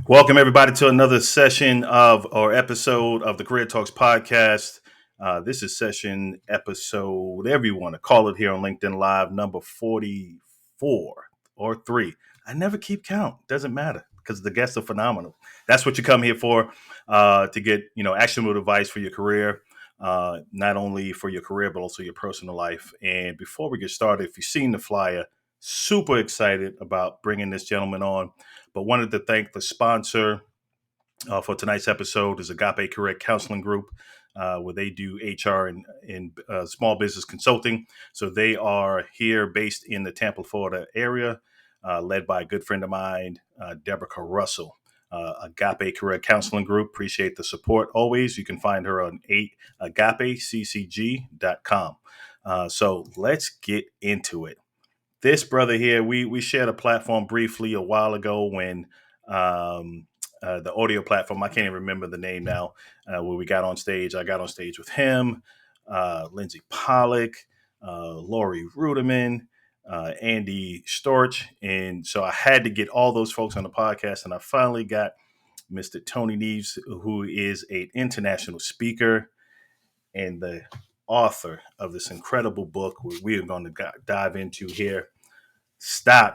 Welcome, everybody, to another session or episode of the Career Talks podcast. This is session episode, whatever you want to call it, here on LinkedIn Live, number 44 or 3. I never keep count. Doesn't matter because the guests are phenomenal. That's what you come here for, to get actionable advice for your career, not only for your career, but also your personal life. And before we get started, if you've seen the flyer, super excited about bringing this gentleman on. But wanted to thank the sponsor for tonight's episode is Agape Career Counseling Group, where they do HR and small business consulting. So they are here based in the Tampa, Florida area, led by a good friend of mine, Deborah Russell. Agape Career Counseling Group. Appreciate the support always. You can find her on agapeccg.com. So let's get into it. This brother here, we shared a platform briefly a while ago when the audio platform, I can't even remember the name now, where we got on stage. I got on stage with him, Lindsay Pollock, Lori Ruderman, Andy Storch. And so I had to get all those folks on the podcast. And I finally got Mr. Tony Neves, who is an international speaker and the author of this incredible book we are going to dive into here.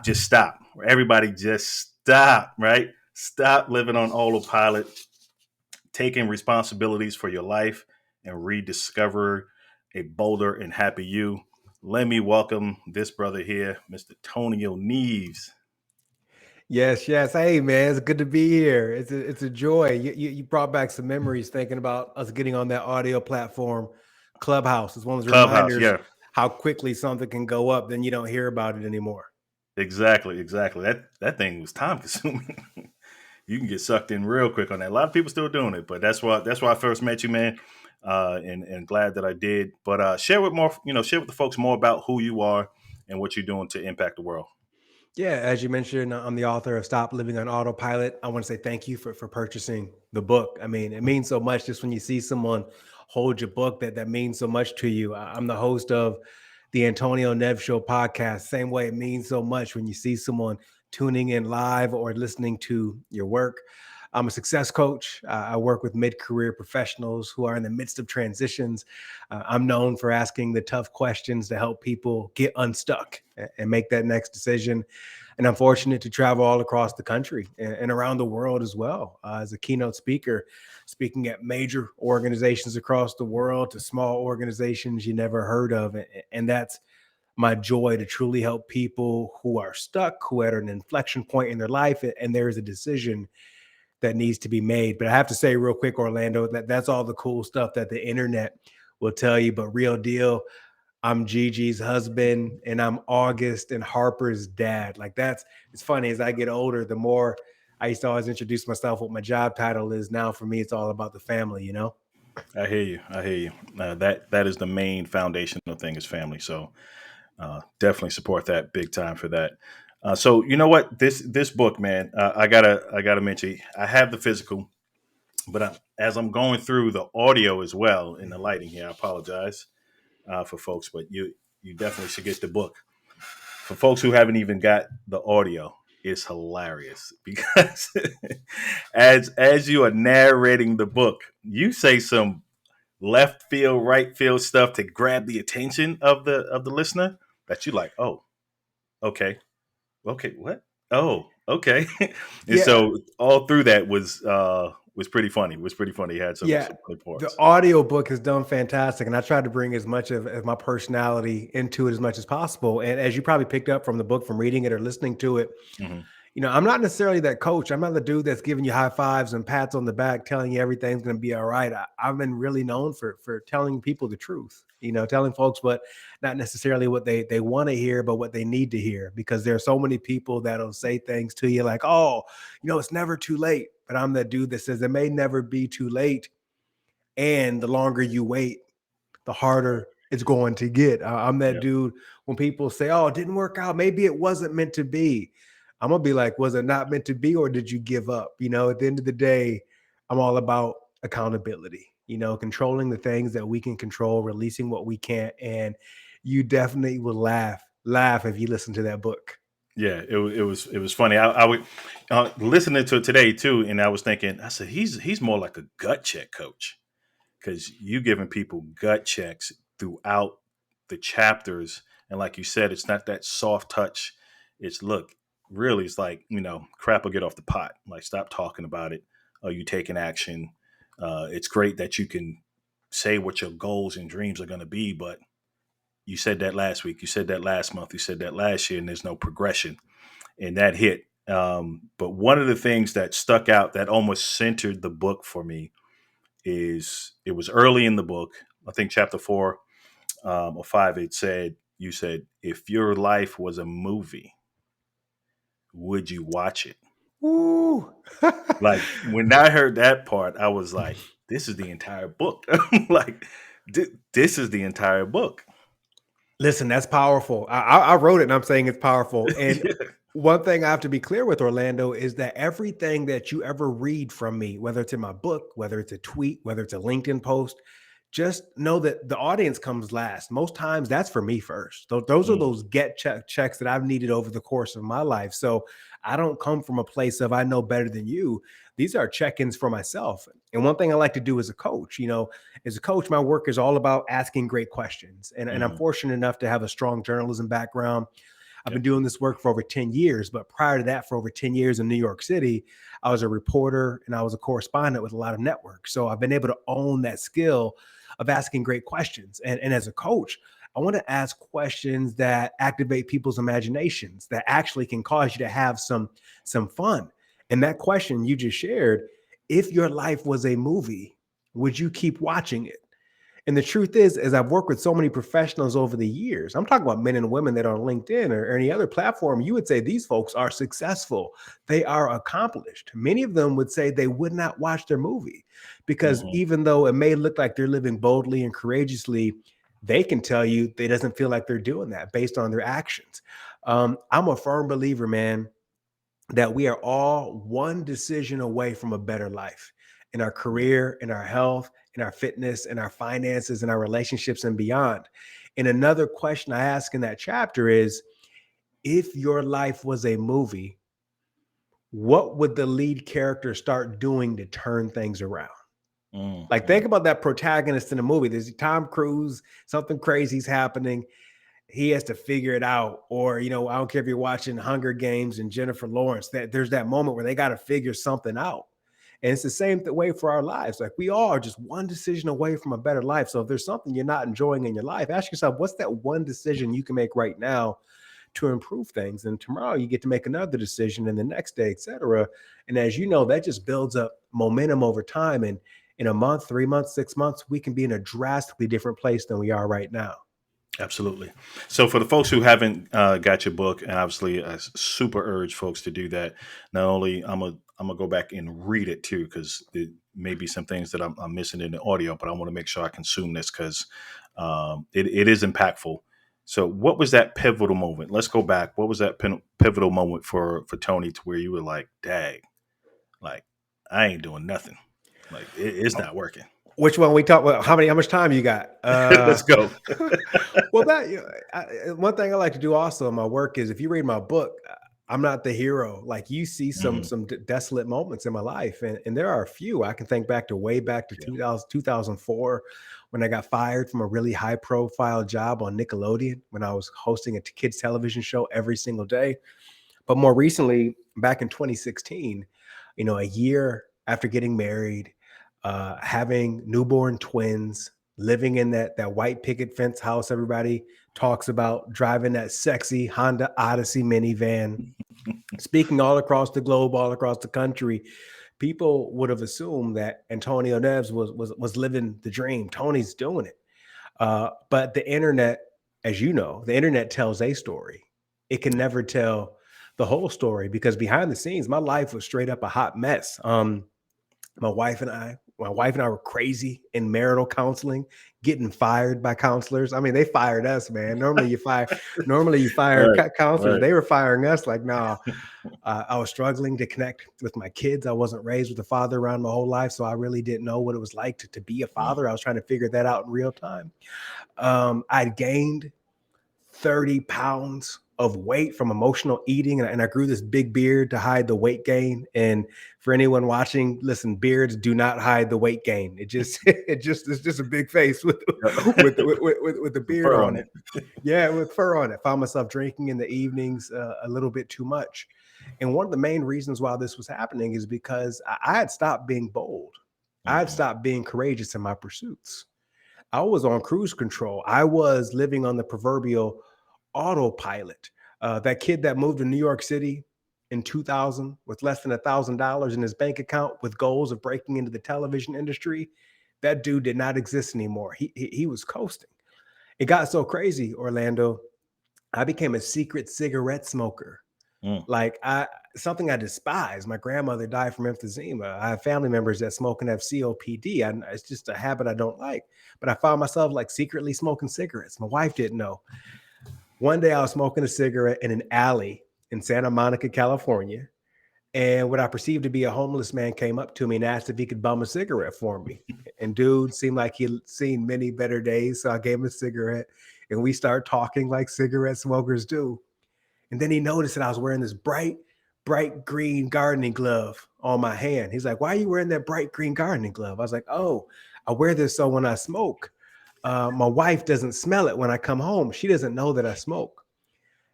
Just stop. Everybody just stop, right? Stop living on autopilot, taking responsibilities for your life, and rediscover a bolder and happy you. Let me welcome this brother here, Mr. Tony Neves. Yes. Hey, man, it's good to be here. It's a joy. You brought back some memories thinking about us getting on that audio platform. Clubhouse is one of those reminders how quickly something can go up, then you don't hear about it anymore. Exactly. That thing was time consuming. You can get sucked in real quick on that. A lot of people still doing it, but that's why I first met you, man. And glad that I did. But share with the folks more about who you are and what you're doing to impact the world. Yeah, as you mentioned, I'm the author of Stop Living on Autopilot. I want to say thank you for purchasing the book. I mean, it means so much just when you see someone hold your book that means so much to you. I'm the host of the Antonio Neves Show podcast. Same way it means so much when you see someone tuning in live or listening to your work. I'm a success coach. I work with mid-career professionals who are in the midst of transitions. I'm known for asking the tough questions to help people get unstuck and make that next decision. And I'm fortunate to travel all across the country and around the world as well, as a keynote speaker, speaking at major organizations across the world to small organizations you never heard of. And that's my joy, to truly help people who are stuck, who are at an inflection point in their life, and there is a decision that needs to be made. But I have to say real quick, Orlando, that's all the cool stuff that the internet will tell you. But real deal, I'm Gigi's husband and I'm August and Harper's dad. It's funny, as I get older, the more I used to always introduce myself what my job title is. Now for me, it's all about the family, you know? I hear you. That is the main foundational thing, is family. So definitely support that big time for that. So you know what, this book, man, I gotta mention, I have the physical, but as I'm going through the audio as well in the lighting here, I apologize for folks, but you definitely should get the book. For folks who haven't even got the audio, it's hilarious because as you are narrating the book, you say some left field, right field stuff to grab the attention of the listener that you like, oh, okay, what? Oh, okay. And so all through that was pretty funny. He had some funny parts. The audio book has done fantastic, and I tried to bring as much of my personality into it as much as possible. And as you probably picked up from the book, from reading it or listening to it, I'm not necessarily that coach. I'm not the dude that's giving you high fives and pats on the back, telling you everything's going to be all right. I've been really known for telling people the truth, telling folks not necessarily what they want to hear, but what they need to hear, because there are so many people that'll say things to you like, oh, it's never too late. But I'm that dude that says it may never be too late. And the longer you wait, the harder it's going to get. I'm that dude when people say, oh, it didn't work out, maybe it wasn't meant to be. I'm going to be like, was it not meant to be, or did you give up? At the end of the day, I'm all about accountability, controlling the things that we can control, releasing what we can't. And you definitely will laugh if you listen to that book. Yeah, it was funny. I would listening to it today too, and I was thinking, I said he's more like a gut check coach because you giving people gut checks throughout the chapters, and like you said, it's not that soft touch. It's look, really, it's like crap will get off the pot. Like stop talking about it. Are you taking action? It's great that you can say what your goals and dreams are going to be, but you said that last week, you said that last month, you said that last year, and there's no progression and that hit. But one of the things that stuck out that almost centered the book for me is it was early in the book. I think chapter 4 or 5. You said, if your life was a movie, would you watch it? Ooh. Like when I heard that part, I was like, this is the entire book. Like this is the entire book. Listen, that's powerful. I wrote it and I'm saying it's powerful. And Yeah. one thing I have to be clear with, Orlando, is that everything that you ever read from me, whether it's in my book, whether it's a tweet, whether it's a LinkedIn post, just know that the audience comes last. Most times that's for me first. Those are Mm, those checks that I've needed over the course of my life. So I don't come from a place of I know better than you. These are check-ins for myself. And one thing I like to do as a coach, as a coach, my work is all about asking great questions. And I'm mhm. fortunate enough to have a strong journalism background. I've been Yep. doing this work for over 10 years, but prior to that, for over 10 years in New York City, I was a reporter and I was a correspondent with a lot of networks. So I've been able to own that skill of asking great questions. And as a coach, I want to ask questions that activate people's imaginations, that actually can cause you to have some fun. And that question you just shared, if your life was a movie, would you keep watching it? And the truth is, as I've worked with so many professionals over the years, I'm talking about men and women that are on LinkedIn or any other platform, you would say these folks are successful. They are accomplished. Many of them would say they would not watch their movie because Mhm. even though it may look like they're living boldly and courageously, they can tell you they doesn't feel like they're doing that based on their actions. I'm a firm believer, man, that we are all one decision away from a better life in our career, in our health, in our fitness, in our finances, in our relationships, and beyond. And another question I ask in that chapter is, if your life was a movie, what would the lead character start doing to turn things around? Like, Mhm. think about that protagonist in a movie. There's Tom Cruise, something crazy's happening. He has to figure it out. Or, I don't care if you're watching Hunger Games and Jennifer Lawrence, that there's that moment where they got to figure something out. And it's the same way for our lives. Like, we all are just one decision away from a better life. So if there's something you're not enjoying in your life, ask yourself, what's that one decision you can make right now to improve things? And tomorrow you get to make another decision, and the next day, etc. And as you know, that just builds up momentum over time. And in a month, 3 months, 6 months, we can be in a drastically different place than we are right now. Absolutely. So for the folks who haven't got your book, and obviously I super urge folks to do that. Not only I'm gonna go back and read it too, because there may be some things that I'm missing in the audio, but I want to make sure I consume this because it is impactful. So what was that pivotal moment? Let's go back. What was that pivotal moment for Tony to where you were like, "Dag, like I ain't doing nothing. Like it's not working." Which one we talk about? How much time you got? Let's go. Well, one thing I like to do also in my work is if you read my book, I'm not the hero. Like, you see some Mhm. some desolate moments in my life, and there are a few. I can think back to way back to Yeah. 2004 when I got fired from a really high profile job on Nickelodeon when I was hosting a kids television show every single day. But more recently, back in 2016, a year after getting married, having newborn twins, living in that white picket fence house everybody talks about, driving that sexy Honda Odyssey minivan, speaking all across the globe, all across the country. People would have assumed that Antonio Neves was living the dream. Tony's doing it. But the internet, as you know, the internet tells a story. It can never tell the whole story because behind the scenes, my life was straight up a hot mess. My wife and I were crazy in marital counseling, getting fired by counselors. I mean, they fired us, man. Normally you fire Right. counselors. Right. They were firing us. Like, nah. I was struggling to connect with my kids. I wasn't raised with a father around my whole life, so I really didn't know what it was like to be a Mm. father. I was trying to figure that out in real time. I'd gained 30 pounds of weight from emotional eating, and I grew this big beard to hide the weight gain. And for anyone watching, listen, beards do not hide the weight gain. It just it's just a big face with with the beard Fur on on it. it. Yeah, with fur on it. Found myself drinking in the evenings a little bit too much. And one of the main reasons why this was happening is because I had stopped being bold. I had Mhm. stopped being courageous in my pursuits. I was on cruise control. I was living on the proverbial autopilot. That kid that moved to New York City in 2000 with less than $1,000 in his bank account with goals of breaking into the television industry, that dude did not exist anymore. He was coasting. It got so crazy, Orlando. I became a secret cigarette smoker. Mm. Like I something I despise. My grandmother died from emphysema. I have family members that smoke and have COPD. It's just a habit I don't like. But I found myself like secretly smoking cigarettes. My wife didn't know. One day I was smoking a cigarette in an alley in Santa Monica, California. And what I perceived to be a homeless man came up to me and asked if he could bum a cigarette for me. And dude seemed like he'd seen many better days. So I gave him a cigarette and we started talking like cigarette smokers do. And then he noticed that I was wearing this bright green gardening glove on my hand. He's like, "Why are you wearing that bright green gardening glove?" I was like, "Oh, I wear this so when I smoke, my wife doesn't smell it when I come home. She doesn't know that I smoke."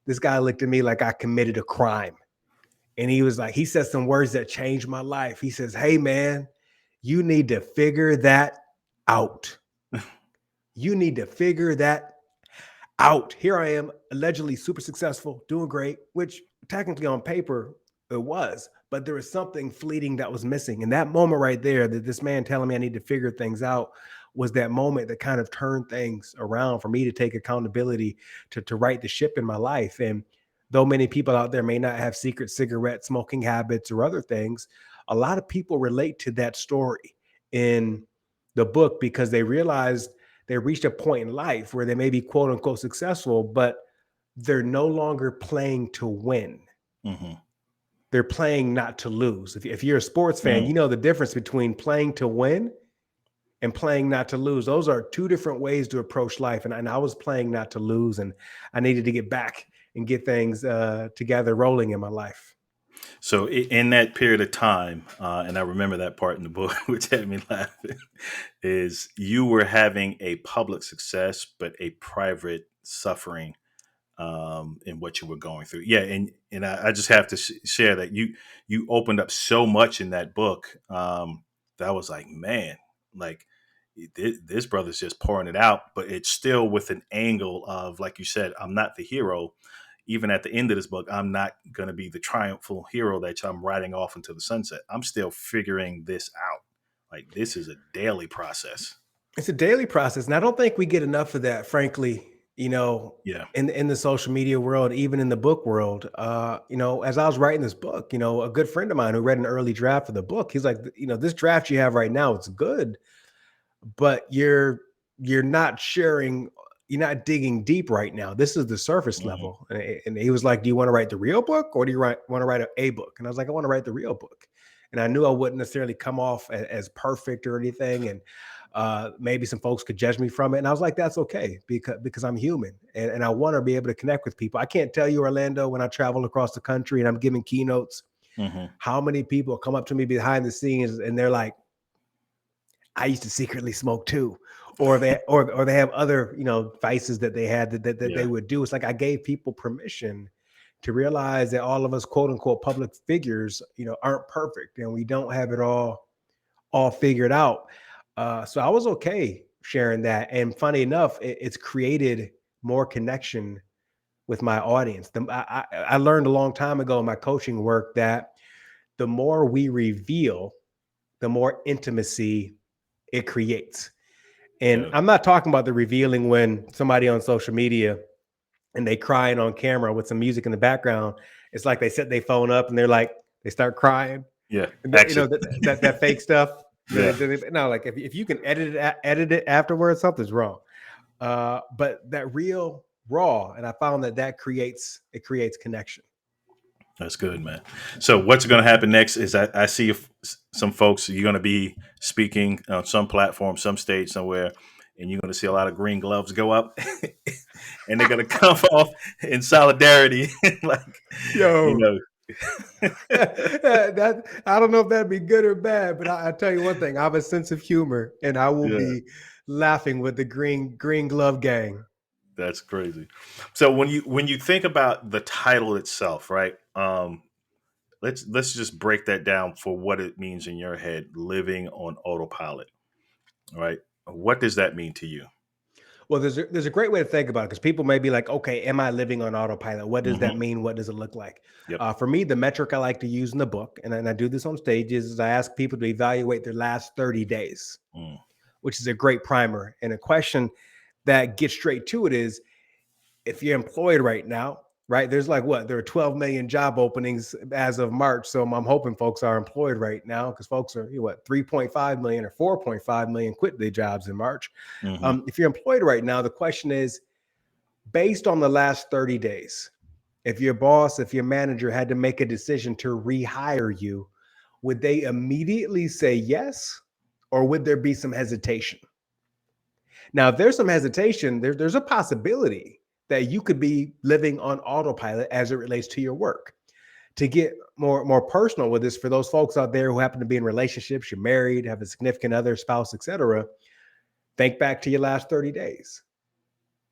This guy looked at me like I committed a crime. And he was like, he said some words that changed my life. He says, "Hey, man, you need to figure that out. You need to figure that out." Here I am, allegedly super successful, doing great, which technically on paper it was, but there was something fleeting that was missing. And that moment right there, that this man telling me I need to figure things out, was that moment that kind of turned things around for me to take accountability to right the ship in my life. And though many people out there may not have secret cigarette smoking habits or other things, a lot of people relate to that story in the book because they realized they reached a point in life where they may be quote unquote successful, but they're no longer playing to win. Mhm. They're playing not to lose. If you're a sports fan, Mm. you know the difference between playing to win and playing not to lose. Those are two different ways to approach life. And I was playing not to lose, and I needed to get back and get things together, rolling in my life. So in that period of time, and I remember that part in the book, which had me laughing, is you were having a public success, but a private suffering in what you were going through. Yeah, and I just have to share that you opened up so much in that book that I was like, man, like this brother's just pouring it out, but it's still with an angle of, like you said, I'm not the hero. Even at the end of this book, I'm not going to be the triumphal hero that I'm riding off into the sunset. I'm still figuring this out. Like this is a daily process. It's a daily process, and I don't think we get enough of that, frankly. You know, Yeah. in the social media world, even in the book world. As I was writing this book, a good friend of mine who read an early draft of the book, he's like, this draft you have right now, it's good, but you're not sharing, you're not digging deep right now. This is the surface Hmm. level. And he was like, "Do you want to write the real book, or do you want to write a book?" And I was like, "I want to write the real book." And I knew I wouldn't necessarily come off as perfect or anything, and maybe some folks could judge me from it. And I was like, "That's okay, because I'm human, and I want to be able to connect with people." I can't tell you, Orlando, when I travel across the country and I'm giving keynotes, Hmm. how many people come up to me behind the scenes and they're like, "I used to secretly smoke too," or they have other vices that they had that they Yeah. would do. It's like I gave people permission to realize that all of us quote unquote public figures aren't perfect, and we don't have it all figured out. So I was okay sharing that, and funny enough, it's created more connection with my audience. I learned a long time ago in my coaching work that the more we reveal, the more intimacy it creates. And Yeah. I'm not talking about the revealing when somebody on social media and they crying on camera with some music in the background. It's like they set their phone up and they're like, they start crying. Yeah. And Action. that fake stuff. Yeah. No, like if you can edit it afterwards, something's wrong. But that real raw, and I found that creates connection. That's good, man. So what's going to happen next is I see some folks, you're going to be speaking on some platform, some stage somewhere, and you're going to see a lot of green gloves go up. and they're gonna come off in solidarity, like, you Yo, know, that I don't know if that'd be good or bad, but I tell you one thing: I have a sense of humor, and I will yeah, be laughing with the Green Glove Gang. that's crazy. So when you think about the title itself, right? Let's just break that down for what it means in your head, living on autopilot, right? What does that mean to you? Well, there's a great way to think about it because people may be like, okay, am I living on autopilot? What does that Hmm. mean? What does it look like? Yep. For me, the metric I like to use in the book, and I do this on stages, is I ask people to evaluate their last 30 days, Mm, which is a great primer. And a question that gets straight to it is, if you're employed right now, right? There's like what? There are 12 million job openings as of March. So I'm hoping folks are employed right now because folks are, 3.5 million or 4.5 million quit their jobs in March. hmm. If you're employed right now, the question is, based on the last 30 days, if your boss, if your manager had to make a decision to rehire you, would they immediately say yes? Or would there be some hesitation? Now, if there's some hesitation, there's a possibility that you could be living on autopilot as it relates to your work. To get more personal with this, for those folks out there who happen to be in relationships, you're married, have a significant other, spouse, etc., think back to your last 30 days.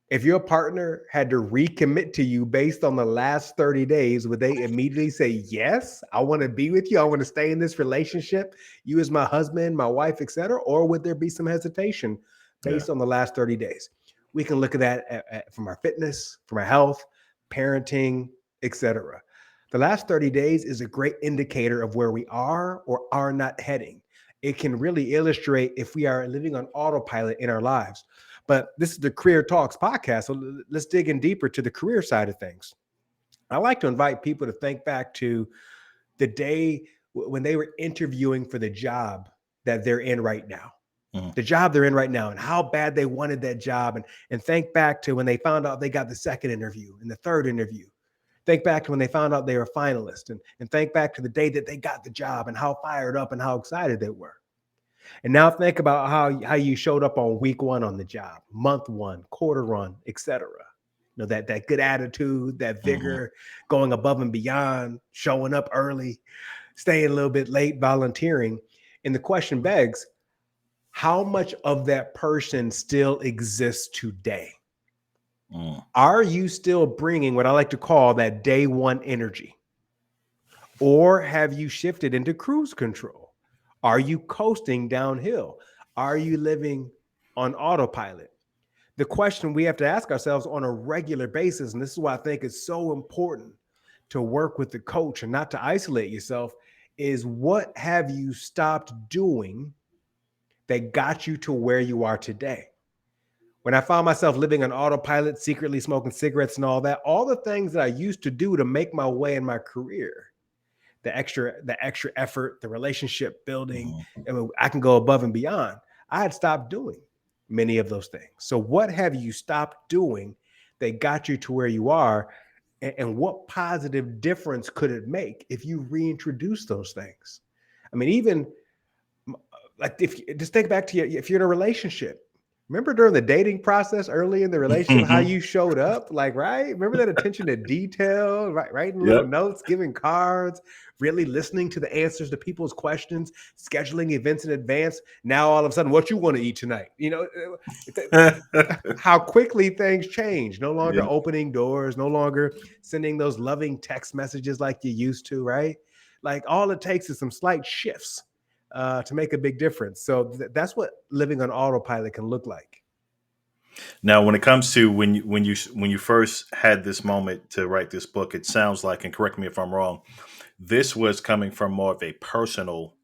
If your partner had to recommit to you based on the last 30 days, would they immediately say, yes, I want to be with you, I want to stay in this relationship, you as my husband, my wife, etc.? Or would there be some hesitation Yeah. based on the last 30 days? We can look at that from our fitness, from our health, parenting, etc. The last 30 days is a great indicator of where we are or are not heading. It can really illustrate if we are living on autopilot in our lives. But this is the Career Talks podcast. So let's dig in deeper to the career side of things. I like to invite people to think back to the day when they were interviewing for the job that they're in right now, Mm, the job they're in right now, and how bad they wanted that job. And think back to when they found out they got the second interview and the third interview. Think back to when they found out they were finalists, and think back to the day that they got the job and how fired up and how excited they were. And now think about how you showed up on week one on the job, month one, quarter one, etc. That good attitude, that hmm. vigor, going above and beyond, showing up early, staying a little bit late, volunteering. And the question begs, how much of that person still exists today? Mm, Are you still bringing what I like to call that day one energy? Or have you shifted into cruise control? Are you coasting downhill? Are you living on autopilot? The question we have to ask ourselves on a regular basis, and this is why I think it's so important to work with the coach and not to isolate yourself, is what have you stopped doing that got you to where you are today? When I found myself living on autopilot, secretly smoking cigarettes and all the things that I used to do to make my way in my career, the extra effort, the relationship building, mm. and I can go above and beyond. I had stopped doing many of those things. So what have you stopped doing that got you to where you are? And what positive difference could it make if you reintroduce those things? I mean, even like if you just think back to if you're in a relationship, remember during the dating process early in the relationship how you showed up, like, right? Remember that attention to detail, right? Writing little Yep. notes, giving cards, really listening to the answers to people's questions, scheduling events in advance. Now all of a sudden, what you want to eat tonight? How quickly things change. No longer Yep. opening doors, no longer sending those loving text messages like you used to, right? Like all it takes is some slight shifts to make a big difference. So that's what living on autopilot can look like. Now, when it comes to when you first had this moment to write this book, it sounds like, and correct me if I'm wrong, this was coming from more of a personal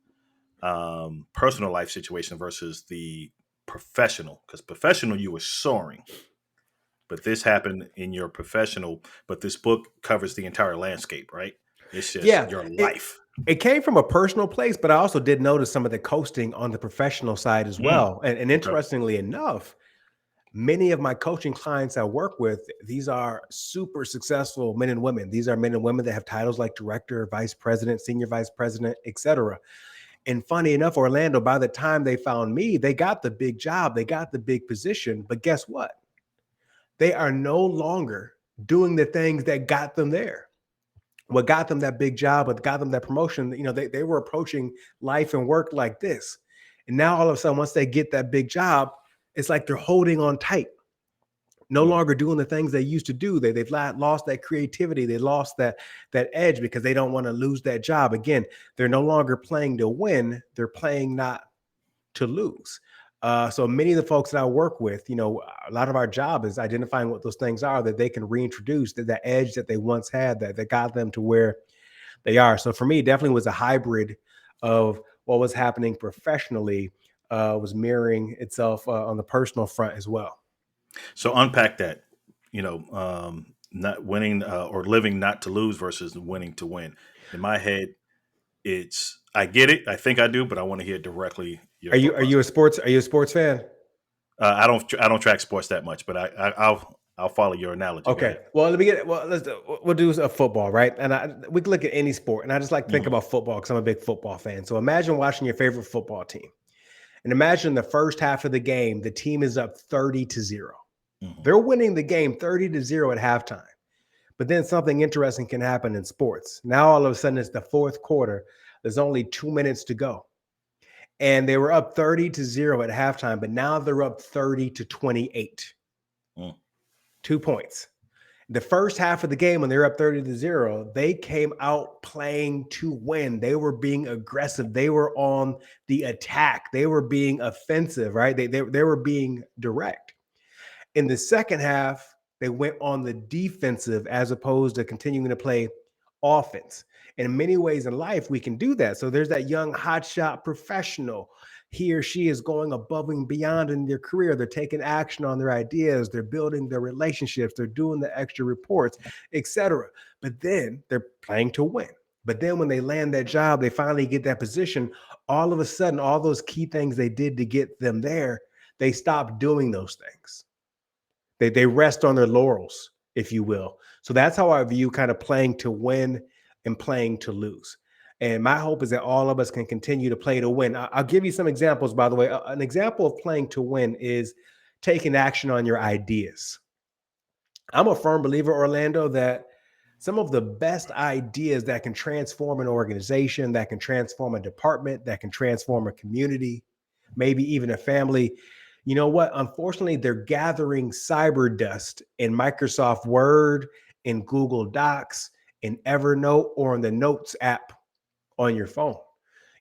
life situation versus the professional. Because professional, you were soaring, but this happened in your professional. But this book covers the entire landscape, right? It's just Yeah, your it life. it came from a personal place, but I also did notice some of the coasting on the professional side as Mm, well. And okay. interestingly enough, many of my coaching clients I work with, these are super successful men and women. These are men and women that have titles like director, vice president, senior vice president, etc. And funny enough, Orlando, by the time they found me, they got the big job, they got the big position. But guess what? They are no longer doing the things that got them there. What got them that big job, what got them that promotion, they were approaching life and work like this. And now all of a sudden, once they get that big job, it's like they're holding on tight, no Mm. longer doing the things they used to do. They've lost that creativity. They lost that edge because they don't want to lose that job. Again, they're no longer playing to win. They're playing not to lose. So many of the folks that I work with, a lot of our job is identifying what those things are that they can reintroduce, that edge that they once had that got them to where they are. So for me, it definitely was a hybrid of what was happening professionally, was mirroring itself on the personal front as well. So unpack that. Not winning or living not to lose versus winning to win. In my head, it's I get it. I think I do, but I want to hear directly your Are you thought are you a process. sports are you a sports fan? I don't track sports that much, but I'll follow your analogy. Go Okay. ahead. Well, let me get. Well, we'll do a football, right? And we can look at any sport, and I just like to think Hmm. about football because I'm a big football fan. So imagine watching your favorite football team, and imagine the first half of the game, the team is up 30-0. Hmm. They're winning the game 30-0 at halftime. But then something interesting can happen in sports. Now all of a sudden it's the fourth quarter. There's only 2 minutes to go. And they were up 30-0 at halftime, but now they're up 30-28. Mm. 2 points. The first half of the game, when they were up 30-0, they came out playing to win. They were being aggressive. They were on the attack. They were being offensive, right? They were being direct. In the second half, they went on the defensive as opposed to continuing to play offense. And in many ways in life, we can do that. So there's that young hotshot professional. He or she is going above and beyond in their career. They're taking action on their ideas. They're building their relationships. They're doing the extra reports, etc. But then they're playing to win. But then when they land that job, they finally get that position. All of a sudden, all those key things they did to get them there, they stop doing those things. They rest on their laurels, if you will. So that's how I view kind of playing to win and playing to lose. And my hope is that all of us can continue to play to win. I'll give you some examples, by the way. An example of playing to win is taking action on your ideas. I'm a firm believer, Orlando, that some of the best ideas that can transform an organization, that can transform a department, that can transform a community, maybe even a family. You know what? Unfortunately, they're gathering cyber dust in Microsoft Word, in Google Docs, in Evernote, or in the Notes app on your phone.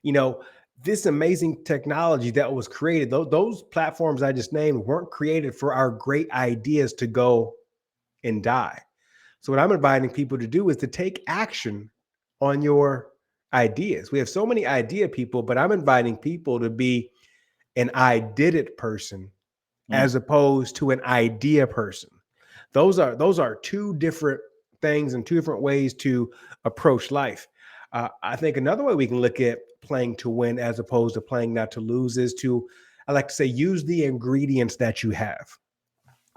You know, this amazing technology that was created, those platforms I just named weren't created for our great ideas to go and die. So what I'm inviting people to do is to take action on your ideas. We have so many idea people, but I'm inviting people to be an I did it person Mm. as opposed to an idea person. Those are two different things and two different ways to approach life. I think another way we can look at playing to win as opposed to playing not to lose is to, I like to say, use the ingredients that you have.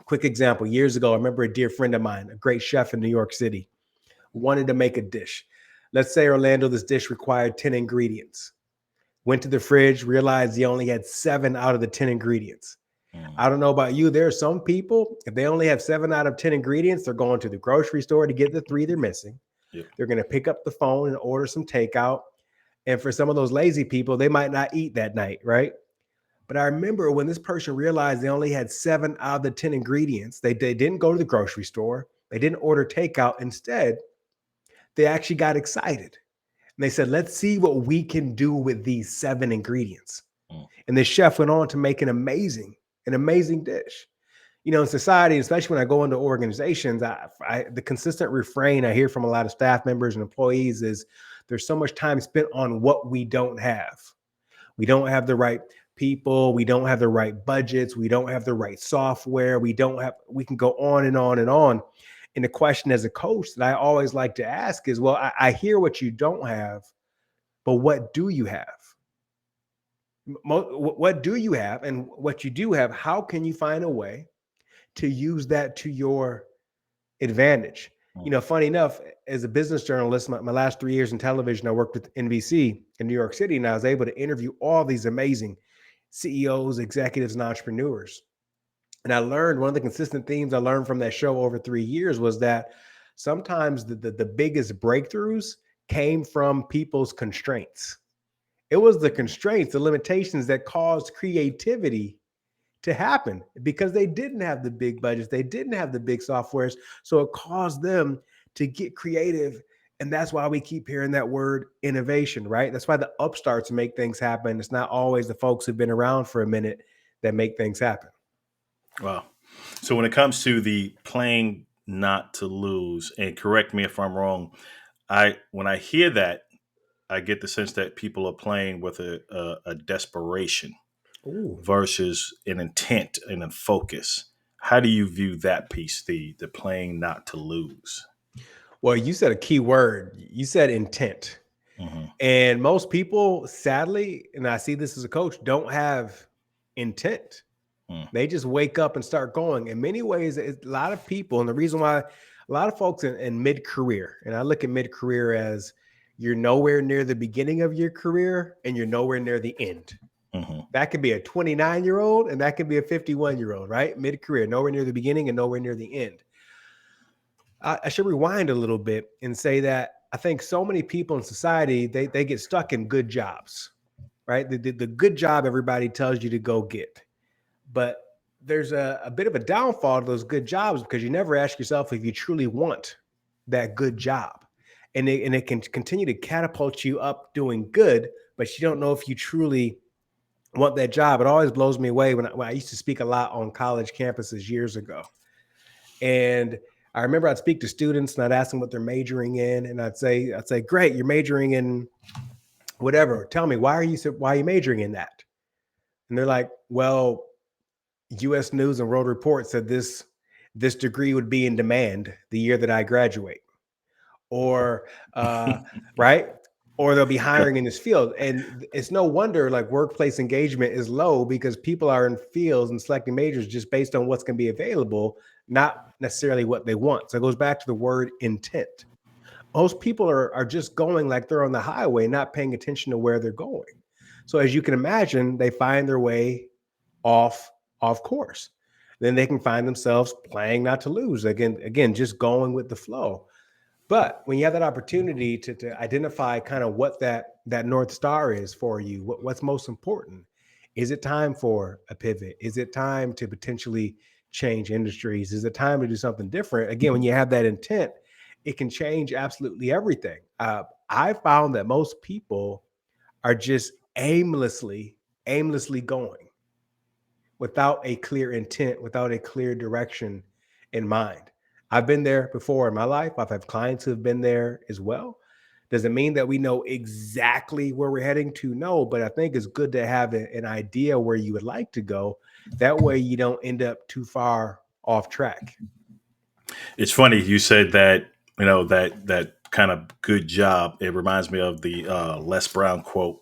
Quick example, years ago, I remember a dear friend of mine, a great chef in New York City, wanted to make a dish. Let's say, Orlando, this dish required 10 ingredients. Went to the fridge, realized he only had 7 out of the 10 ingredients. Mm. I don't know about you. There are some people, if they only have 7 out of 10 ingredients, they're going to the grocery store to get the 3 they're missing. Yep. They're going to pick up the phone and order some takeout. And for some of those lazy people, they might not eat that night, right? But I remember when this person realized they only had 7 out of the 10 ingredients, they didn't go to the grocery store. They didn't order takeout. Instead, they actually got excited. And they said, let's see what we can do with these 7 ingredients. Mm. And the chef went on to make an amazing dish. You know, in society, especially when I go into organizations, the consistent refrain I hear from a lot of staff members and employees is there's so much time spent on what we don't have. We don't have the right people. We don't have the right budgets. We don't have the right software. We can go on and on and on. And the question as a coach that I always like to ask is, well, I hear what you don't have, but what do you have? What do you have? And what you do have, how can you find a way to use that to your advantage? You Mm. know, funny enough, as a business journalist, my last 3 years in television, I worked with NBC in New York City, and I was able to interview all these amazing CEOs, executives, and entrepreneurs. And I learned one of the consistent themes I learned from that show over 3 years was that sometimes the biggest breakthroughs came from people's constraints. It was the constraints, the limitations that caused creativity to happen because they didn't have the big budgets, they didn't have the big softwares. So it caused them to get creative. And that's why we keep hearing that word innovation, right? That's why the upstarts make things happen. It's not always the folks who've been around for a minute that make things happen. Wow. So when it comes to the playing not to lose, and correct me if I'm wrong, I when I hear that, I get the sense that people are playing with a desperation Ooh. versus an intent and a focus. How do you view that piece, the playing not to lose? Well, you said a key word. You said intent. Hmm. And most people, sadly, and I see this as a coach, don't have intent. Mm. They just wake up and start going. In many ways, a lot of people, and the reason why a lot of folks in mid-career, and I look at mid-career as you're nowhere near the beginning of your career and you're nowhere near the end. Hmm. That could be a 29-year-old and that could be a 51-year-old, right? Mid-career, nowhere near the beginning and nowhere near the end. I should rewind a little bit and say that I think so many people in society, they get stuck in good jobs, right? The good job everybody tells you to go get. But there's a bit of a downfall to those good jobs because you never ask yourself if you truly want that good job. And it can continue to catapult you up doing good, but you don't know if you truly want that job. It always blows me away when I used to speak a lot on college campuses years ago. And I remember I'd speak to students and I'd ask them what they're majoring in. And I'd say, great, you're majoring in whatever. Tell me, why are you majoring in that? And they're like, well, US News and World Report said this degree would be in demand the year that I graduate. Or right? Or they'll be hiring in this field. And it's no wonder like workplace engagement is low because people are in fields and selecting majors just based on what's going to be available, not necessarily what they want. So it goes back to the word intent. Most people are just going like they're on the highway, not paying attention to where they're going. So as you can imagine, they find their way off off course. Then they can find themselves playing not to lose. Again, just going with the flow. But when you have that opportunity to identify kind of what that North Star is for you, what's most important? Is it time for a pivot? Is it time to potentially change industries? Is it time to do something different? Again, when you have that intent, it can change absolutely everything. I found that most people are just aimlessly going without a clear intent, without a clear direction in mind. I've been there before in my life. I've had clients who have been there as well. Does it mean that we know exactly where we're heading to? No, but I think it's good to have an idea where you would like to go. That way you don't end up too far off track. It's funny you said that. That kind of good job. It reminds me of the Les Brown quote.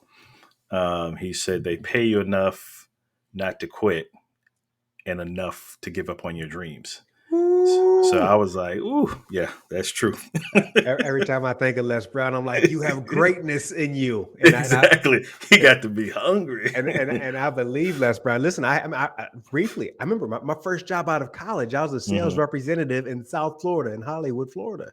He said, "They pay you enough not to quit, and enough to give up on your dreams." So I Ooh. was like, "Ooh, yeah, that's true." Every time I think of Les Brown, I'm like, you have greatness in you. Exactly. He got to be hungry. And I believe Les Brown. Listen, briefly, I remember my first job out of college. I was a sales Hmm. representative in South Florida, in Hollywood, Florida,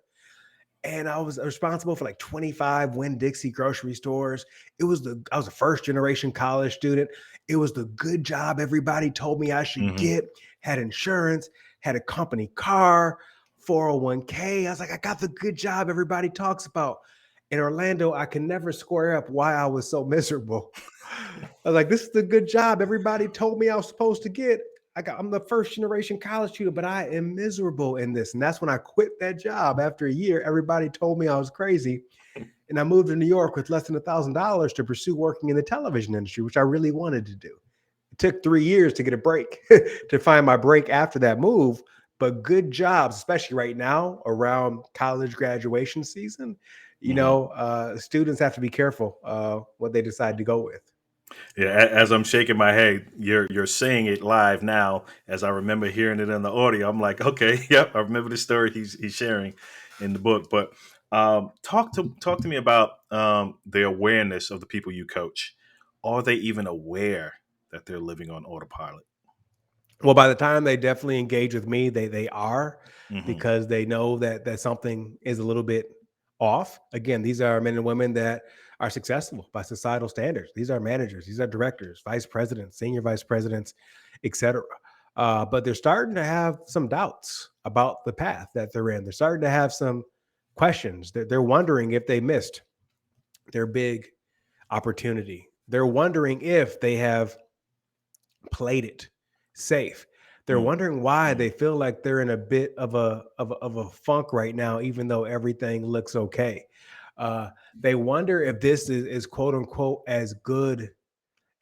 and I was responsible for like 25 Winn-Dixie grocery stores. I was a first generation college student. It was the good job everybody told me I should Hmm. get. Had insurance, had a company car, 401k. I was like, I got the good job everybody talks about. In Orlando, I can never square up why I was so miserable. I was like, this is the good job everybody told me I was supposed to get. I'm the first generation college student, but I am miserable in this. And that's when I quit that job after a year. Everybody told me I was crazy. And I moved to New York with less than $1,000 to pursue working in the television industry, which I really wanted to do. It took 3 years to get a break, to find my break after that move. But good jobs, especially right now around college graduation season, Hmm. students have to be careful what they decide to go with. Yeah, as I'm shaking my head, you're saying it live now. As I remember hearing it in the audio, I'm like, okay, yep, I remember the story he's sharing in the book. But talk to me about the awareness of the people you coach. Are they even aware that they're living on autopilot? Well, by the time they definitely engage with me, they are, Hmm. because they know that something is a little bit off. Again, these are men and women that are successful by societal standards. These are managers, these are directors, vice presidents, senior vice presidents, etc. But they're starting to have some doubts about the path that they're in. They're starting to have some questions. They're wondering if they missed their big opportunity. They're wondering if they have played it safe. They're wondering why Mm-hmm. they feel like they're in a bit of a funk right now, even though everything looks okay. Uh, they wonder if this is quote unquote as good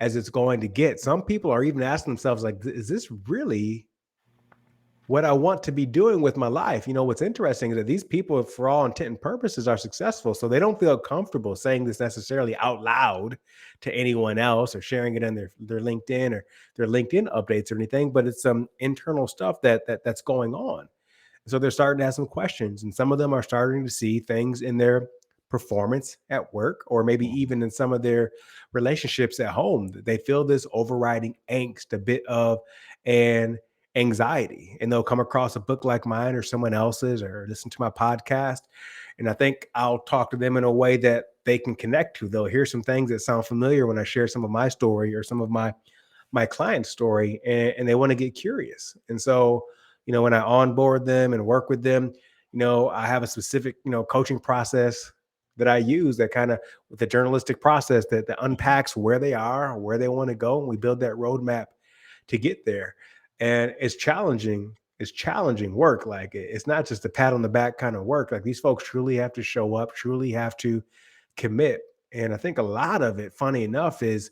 as it's going to get. Some people are even asking themselves, like, is this really what I want to be doing with my life? What's interesting is that these people, for all intent and purposes, are successful. So they don't feel comfortable saying this necessarily out loud to anyone else, or sharing it in their LinkedIn or their LinkedIn updates or anything, but it's some internal stuff that's going on. So they're starting to ask some questions, and some of them are starting to see things in their performance at work, or maybe even in some of their relationships at home. They feel this overriding angst, a bit of an anxiety, and they'll come across a book like mine or someone else's, or listen to my podcast. And I think I'll talk to them in a way that they can connect to. They'll hear some things that sound familiar when I share some of my story or some of my client's story, and they want to get curious. And so, when I onboard them and work with them, I have a specific, coaching process that I use, that kind of, with the journalistic process that unpacks where they are, where they want to go. And we build that roadmap to get there. And it's challenging. It's challenging work. Like, it's not just a pat on the back kind of work. Like, these folks truly have to show up, truly have to commit. And I think a lot of it, funny enough, is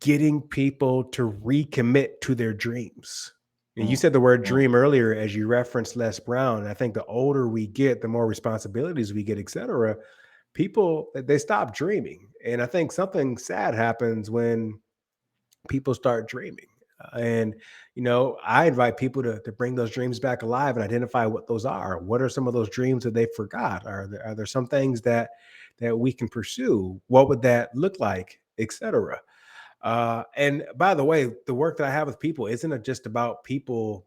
getting people to recommit to their dreams. And you said the word Mm-hmm. dream earlier, as you referenced Les Brown. And I think the older we get, the more responsibilities we get, et cetera. People, they stop dreaming. And I think something sad happens when people start dreaming. And, I invite people to bring those dreams back alive and identify what those are. What are some of those dreams that they forgot? Are there some things that we can pursue? What would that look like, et cetera? And by the way, the work that I have with people isn't just about people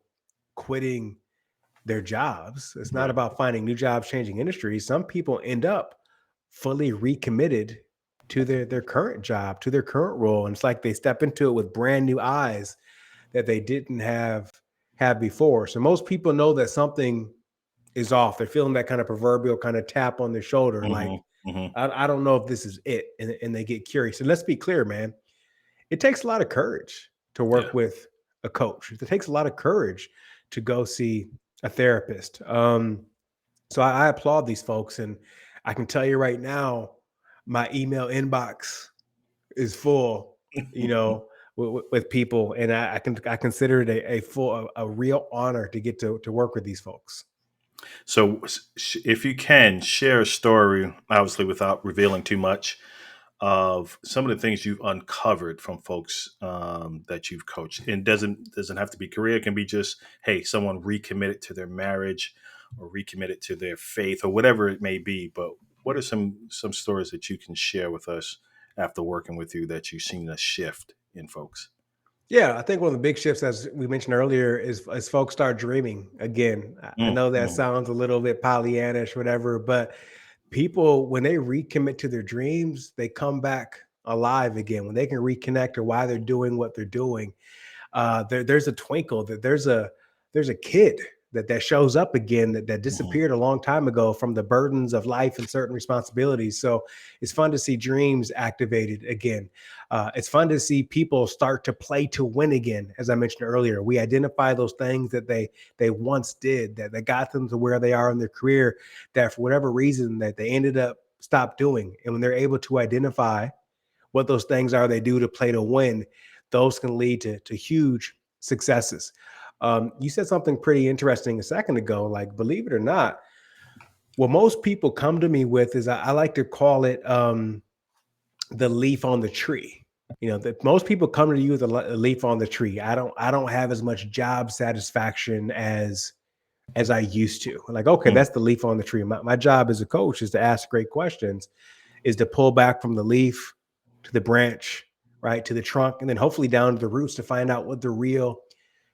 quitting their jobs. It's not Right. about finding new jobs, changing industries. Some people end up fully recommitted to their current job, to their current role. And it's like they step into it with brand new eyes that they didn't have before. So most people know that something is off. They're feeling that kind of proverbial kind of tap on their shoulder, like, Hmm. Hmm. I don't know if this is it. And they get curious. And let's be clear, man, it takes a lot of courage to Yeah. work with a coach. It takes a lot of courage to go see a therapist. So I applaud these folks, and I can tell you right now, my email inbox is full. With people, and I consider it a real honor to get to work with these folks. So, if you can share a story, obviously without revealing too much, of some of the things you've uncovered from folks that you've coached. And doesn't have to be career. It can be just, hey, someone recommitted to their marriage or recommitted to their faith or whatever it may be. But what are some stories that you can share with us after working with you that you've seen a shift in folks? Yeah, I think one of the big shifts, as we mentioned earlier, is as folks start dreaming again. I know that Mm-hmm. sounds a little bit Pollyannish, whatever, but people, when they recommit to their dreams, they come back alive again. When they can reconnect to why they're doing what they're doing, there's a twinkle, that there's a kid that shows up again, that Hmm. disappeared a long time ago from the burdens of life and certain responsibilities. So it's fun to see dreams activated again. It's fun to see people start to play to win again. As I mentioned earlier, we identify those things that they once did, that got them to where they are in their career, that for whatever reason that they ended up stop doing. And when they're able to identify what those things are they do to play to win, those can lead to huge successes. You said something pretty interesting a second ago. Like, believe it or not, what most people come to me with is, I like to call it, the leaf on the tree. That most people come to you with a leaf on the tree. I don't have as much job satisfaction as I used to. Like, okay, that's the leaf on the tree. My job as a coach is to ask great questions, is to pull back from the leaf to the branch, right, to the trunk, and then hopefully down to the roots to find out what the real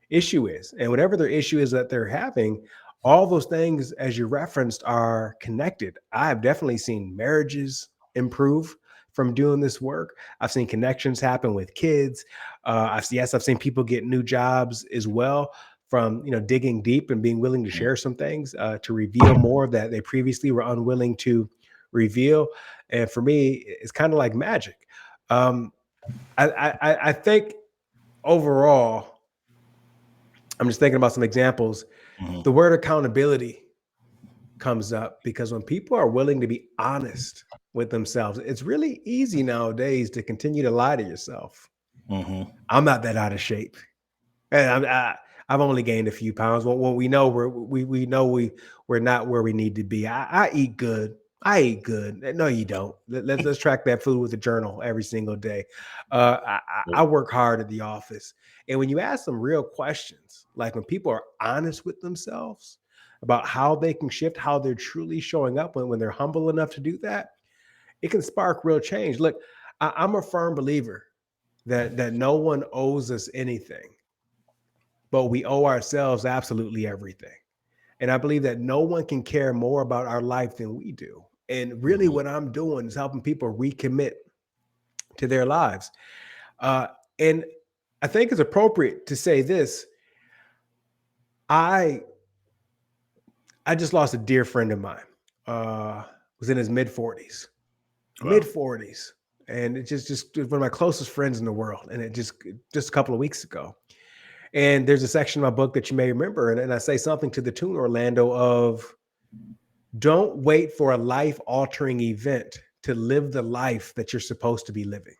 issue is. And whatever their issue is that they're having, all those things, as you referenced, are connected. I've definitely seen marriages improve from doing this work. I've seen connections happen with kids. I've seen people get new jobs as well from digging deep and being willing to Mm, share some things to reveal more that they previously were unwilling to reveal. And for me, it's kind of like magic. Um, I think overall, I'm just thinking about some examples. mhm, The word accountability comes up because when people are willing to be honest with themselves, it's really easy nowadays to continue to lie to yourself. mhm, I'm not that out of shape. And I've only gained a few pounds. Well, we know we know we're not where we need to be. I eat good. I eat good. No, you don't. Let's track that food with a journal every single day. I work hard at the office, and when you ask them real questions, like when people are honest with themselves about how they can shift, how they're truly showing up when they're humble enough to do that, it can spark real change. Look, I'm a firm believer that no one owes us anything, but we owe ourselves absolutely everything. And I believe that no one can care more about our life than we do. And really, mhm. what I'm doing is helping people recommit to their lives. Uh, and I think it's appropriate to say this. I I just lost a dear friend of mine. Was in his mid 40s, mid Wow. 40s, and it just one of my closest friends in the world. And it just a couple of weeks ago. And there's a section of my book that you may remember, and I say something to the tune, Orlando, of don't wait for a life altering event to live the life that you're supposed to be living.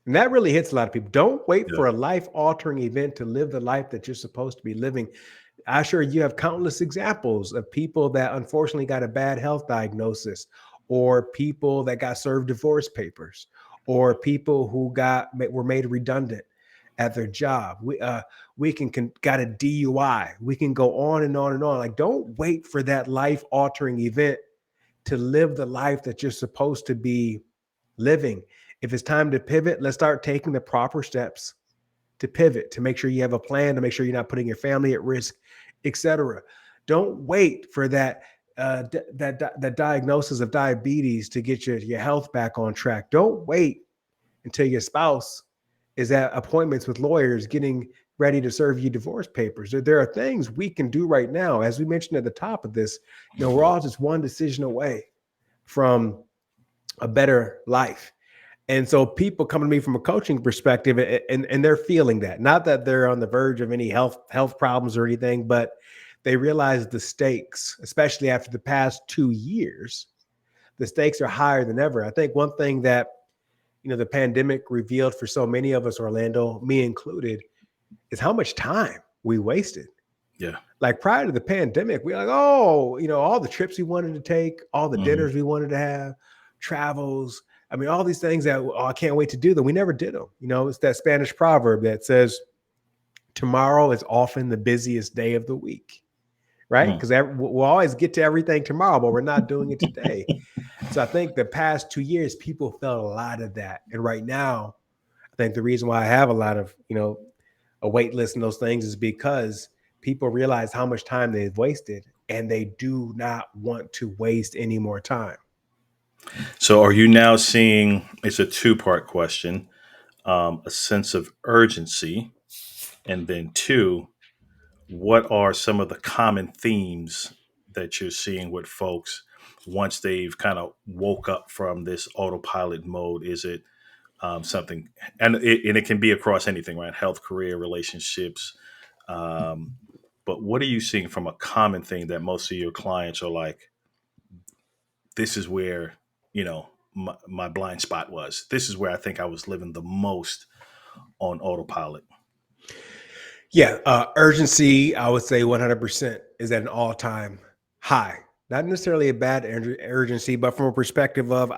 And that really hits a lot of people. Don't wait Yeah. for a life altering event to live the life that you're supposed to be living. I'm sure you have countless examples of people that unfortunately got a bad health diagnosis, or people that got served divorce papers, or people who were made redundant at their job. We can got a DUI. We can go on and on and on. Like, don't wait for that life altering event to live the life that you're supposed to be living. If it's time to pivot, let's start taking the proper steps to pivot, to make sure you have a plan, to make sure you're not putting your family at risk, etc. Don't wait for that diagnosis of diabetes to get your health back on track. Don't wait until your spouse is at appointments with lawyers getting ready to serve you divorce papers. There are things we can do right now. As we mentioned at the top of this, we're all just one decision away from a better life. And so people come to me from a coaching perspective, and they're feeling that. Not that they're on the verge of any health problems or anything, but they realize the stakes, especially after the past 2 years, the stakes are higher than ever. I think one thing that the pandemic revealed for so many of us, Orlando, me included, is how much time we wasted. Yeah. Like prior to the pandemic, we were like, oh, all the trips we wanted to take, all the Mhm. dinners we wanted to have, travels. I mean, all these things that I can't wait to do them. We never did them. It's that Spanish proverb that says tomorrow is often the busiest day of the week, right? Mm. Because we'll always get to everything tomorrow, but we're not doing it today. So I think the past 2 years, people felt a lot of that. And right now, I think the reason why I have a lot of, a wait list and those things is because people realize how much time they've wasted, and they do not want to waste any more time. So are you now seeing, it's a two-part question, a sense of urgency, and then two, what are some of the common themes that you're seeing with folks once they've kind of woke up from this autopilot mode? Is it something, and it can be across anything, right? Health, career, relationships. Um, but what are you seeing from a common thing that most of your clients are like, this is where, my blind spot was. This is where I think I was living the most on autopilot. Yeah, urgency, I would say 100% is at an all-time high. Not necessarily a bad urgency, but from a perspective of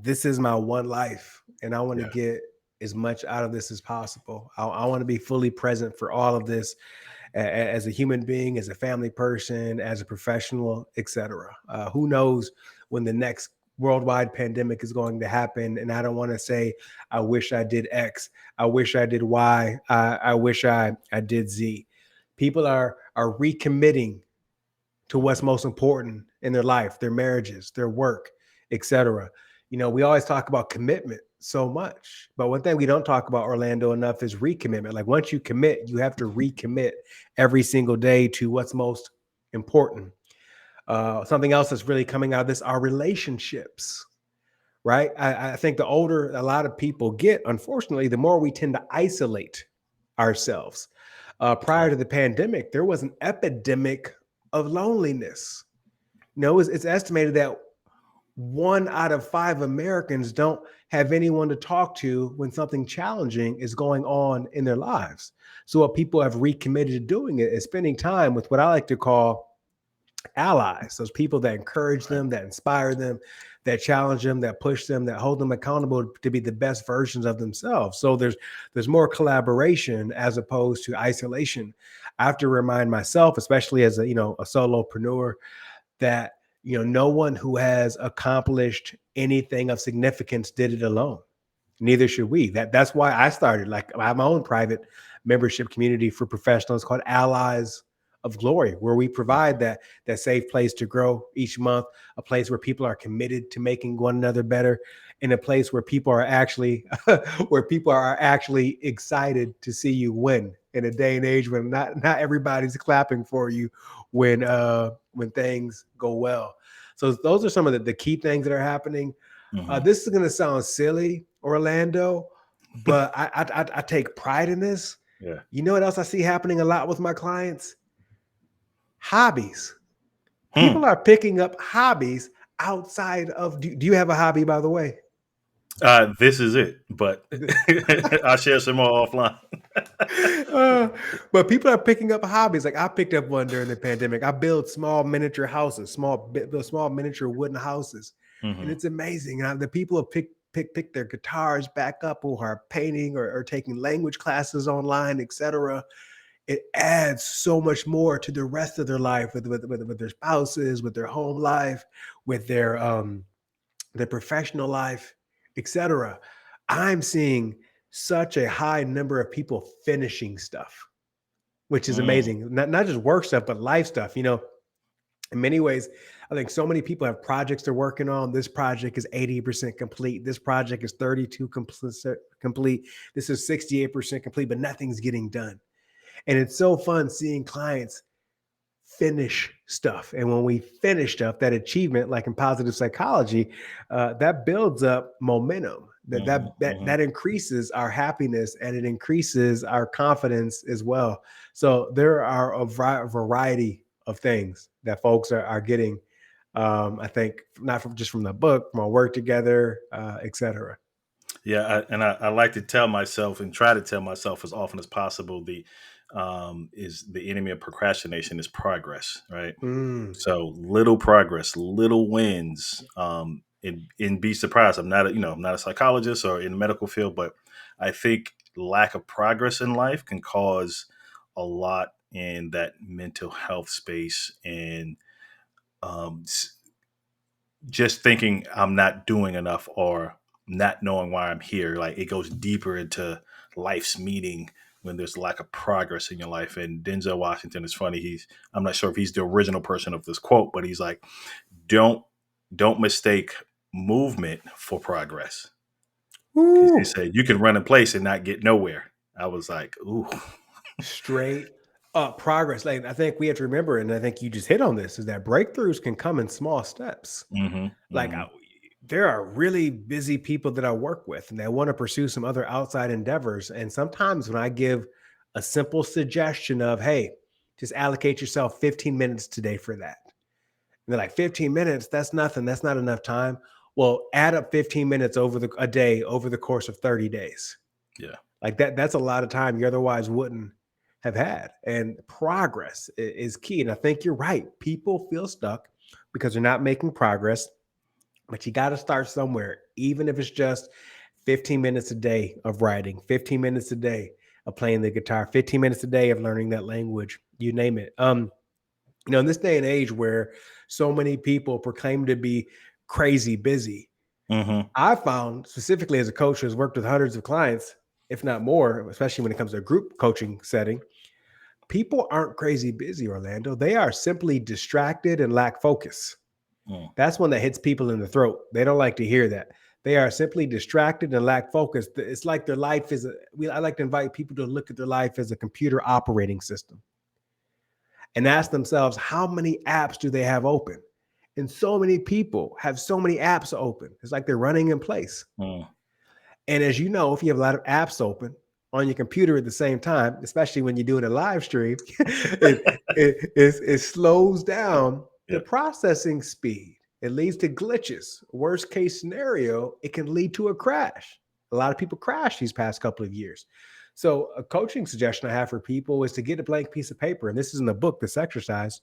this is my one life, and I want to Yeah. get as much out of this as possible. I want to be fully present for all of this, as a human being, as a family person, as a professional, etc. Who knows when the next worldwide pandemic is going to happen. And I don't want to say, I wish I did X. I wish I did Y. I wish I did Z. People are recommitting to what's most important in their life, their marriages, their work, etc. You know, we always talk about commitment so much, but one thing we don't talk about, Orlando, enough is recommitment. Like once you commit, you have to recommit every single day to what's most important. Something else that's really coming out of this are relationships, right? I think the older a lot of people get, unfortunately, the more we tend to isolate ourselves. Prior to the pandemic, there was an epidemic of loneliness. You know, it's estimated that 1 out of 5 Americans don't have anyone to talk to when something challenging is going on in their lives. So what people have recommitted to doing it is spending time with what I like to call allies, those people that encourage them, that inspire them, that challenge them, that push them, that hold them accountable to be the best versions of themselves. So there's more collaboration as opposed to isolation. I have to remind myself, especially as a solopreneur, that no one who has accomplished anything of significance did it alone. Neither should we. That's why I started. Like, I have my own private membership community for professionals called Allies of Glory, where we provide that safe place to grow each month, a place where people are committed to making one another better, and a place where people are actually excited to see you win in a day and age when not everybody's clapping for you when things go well. So those are some of the key things that are happening. This is going to sound silly, Orlando, but I take pride in this. Yeah. You know what else I see happening a lot with my clients? Hobbies. People are picking up hobbies outside of. Do you have a hobby, by the way? This is it, but I'll share some more offline. But people are picking up hobbies. Like I picked up one during the pandemic. I build small miniature houses, small miniature wooden houses, and it's amazing. And the people have picked their guitars back up, who are painting or taking language classes online, etc. It adds so much more to the rest of their life with their spouses, with their home life, with their professional life, etc. I'm seeing such a high number of people finishing stuff, which is amazing. Not just work stuff, but life stuff. You know, in many ways, I think so many people have projects they're working on. This project is 80% complete. This project is 32% complete. This is 68% complete, but nothing's getting done. And it's so fun seeing clients finish stuff. And when we finish stuff, that achievement, like in positive psychology, that builds up momentum. That increases our happiness and it increases our confidence as well. So there are a variety of things that folks are getting. I think not just from the book, from our work together, etc. Yeah, I like to tell myself and try to tell myself as often as possible is the enemy of procrastination is progress, right? So little progress, little wins, and be surprised. I'm not a psychologist or in the medical field, but I think lack of progress in life can cause a lot in that mental health space and um, just thinking I'm not doing enough or not knowing why I'm here. Like it goes deeper into life's meaning when there's lack of progress in your life. And Denzel Washington is funny. I'm not sure if he's the original person of this quote, but he's like, don't mistake movement for progress. Because he said you can run in place and not get nowhere. I was like, ooh. Straight up progress. Like I think we have to remember, and I think you just hit on this, is that breakthroughs can come in small steps. Like there are really busy people that I work with and they want to pursue some other outside endeavors. And sometimes when I give a simple suggestion of, hey, just allocate yourself 15 minutes today for that. And they're like, 15 minutes, that's nothing. That's not enough time. Well, add up 15 minutes a day over the course of 30 days. Yeah. Like that's a lot of time you otherwise wouldn't have had. And progress is key. And I think you're right. People feel stuck because they're not making progress, but you got to start somewhere, even if it's just 15 minutes a day of writing, 15 minutes a day of playing the guitar, 15 minutes a day of learning that language, you name it. In this day and age where so many people proclaim to be crazy busy. Mm-hmm. I found, specifically as a coach who's worked with hundreds of clients, if not more, especially when it comes to a group coaching setting, people aren't crazy busy, Orlando. They are simply distracted and lack focus. Mm. That's one that hits people in the throat. They don't like to hear that. They are simply distracted and lack focus. It's like their life is I like to invite people to look at their life as a computer operating system and ask themselves, how many apps do they have open? And so many people have so many apps open. It's like they're running in place. Mm. And as you know, if you have a lot of apps open on your computer at the same time, especially when you're doing a live stream, it slows down the Yeah. processing speed. It leads to glitches. Worst case scenario, it can lead to a crash. A lot of people crash these past couple of years. So a coaching suggestion I have for people is to get a blank piece of paper. And this is in the book, this exercise.